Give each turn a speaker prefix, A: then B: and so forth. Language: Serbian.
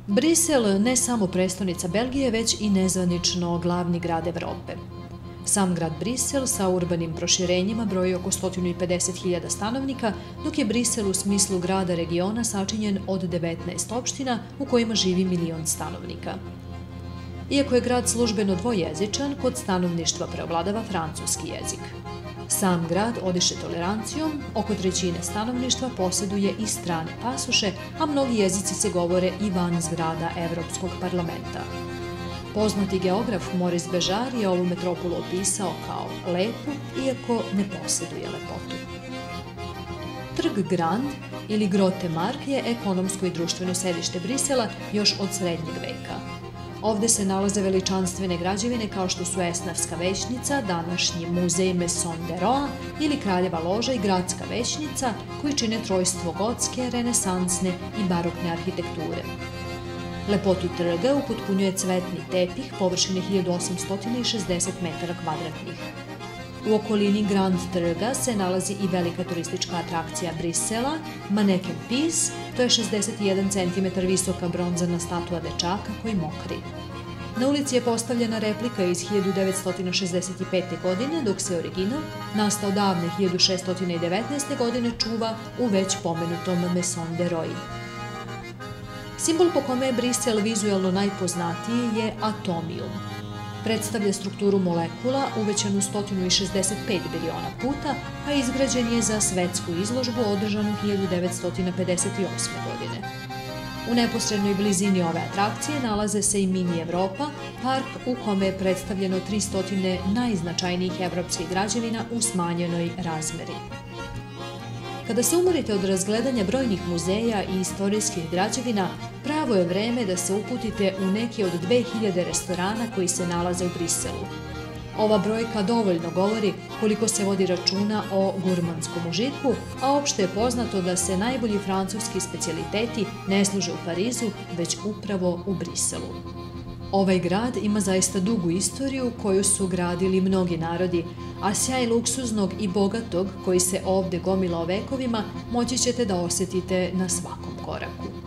A: Brisel ne samo prestonica Belgije, već i nezvanično glavni grad Evrope. Sam grad Brisel sa urbanim proširenjima broji oko 150.000 stanovnika, dok je Brisel u smislu grada regiona sačinjen od 19 opština u kojima živi 1.000.000 stanovnika. Iako je grad službeno dvojezičan, kod stanovništva preovladava francuski jezik. Sam grad odiše tolerancijom, oko trećine stanovništva posjeduje i strane pasoše, a mnogi jezici se govore i van zgrada Evropskog parlamenta. Poznati geograf Maurice Béjart je ovu metropolu opisao kao lepu, iako ne posjeduje lepotu. Trg Grand ili Grote Markt je ekonomsko i društveno sedište Brisela još od srednjeg veka. Ovde se nalaze veličanstvene građevine kao što su Esnafska većnica, današnji muzej Maison de Roa ili Kraljeva loža i Gradska većnica, koji čine trojstvo gotske, renesansne i barokne arhitekture. Lepotu trga upotpunjuje cvetni tepih površine 1860 metara kvadratnih. U okolini Grand trga se nalazi i velika turistička atrakcija Brisela, Mannequin Peace, to je 61 cm visoka bronzana statua dečaka koji mokri. Na ulici je postavljena replika iz 1965. godine, dok se original, nastao davne 1619. godine, čuva u već pomenutom Maison de Roa. Simbol po kome je Brisel vizuelno najpoznatiji je atomijum. Predstavlja strukturu molekula uvećanu 165 biliona puta, a izgrađen je za svetsku izložbu održanu 1958. godine. U neposrednoj blizini ove atrakcije nalaze se i Mini Evropa, park u kome je predstavljeno 300 najznačajnijih evropskih građevina u smanjenoj razmeri. Kada se umorite od razgledanja brojnih muzeja i istorijskih građevina, pravo je vreme da se uputite u neki od 2000 restorana koji se nalaze u Briselu. Ova brojka dovoljno govori koliko se vodi računa o gurmanskom užitku, a opšte je poznato da se najbolji francuski specijaliteti ne služe u Parizu, već upravo u Briselu. Ovaj grad ima zaista dugu istoriju koju su gradili mnogi narodi, a sjaj luksuznog i bogatog koji se ovde gomila vekovima moći ćete da osjetite na svakom koraku.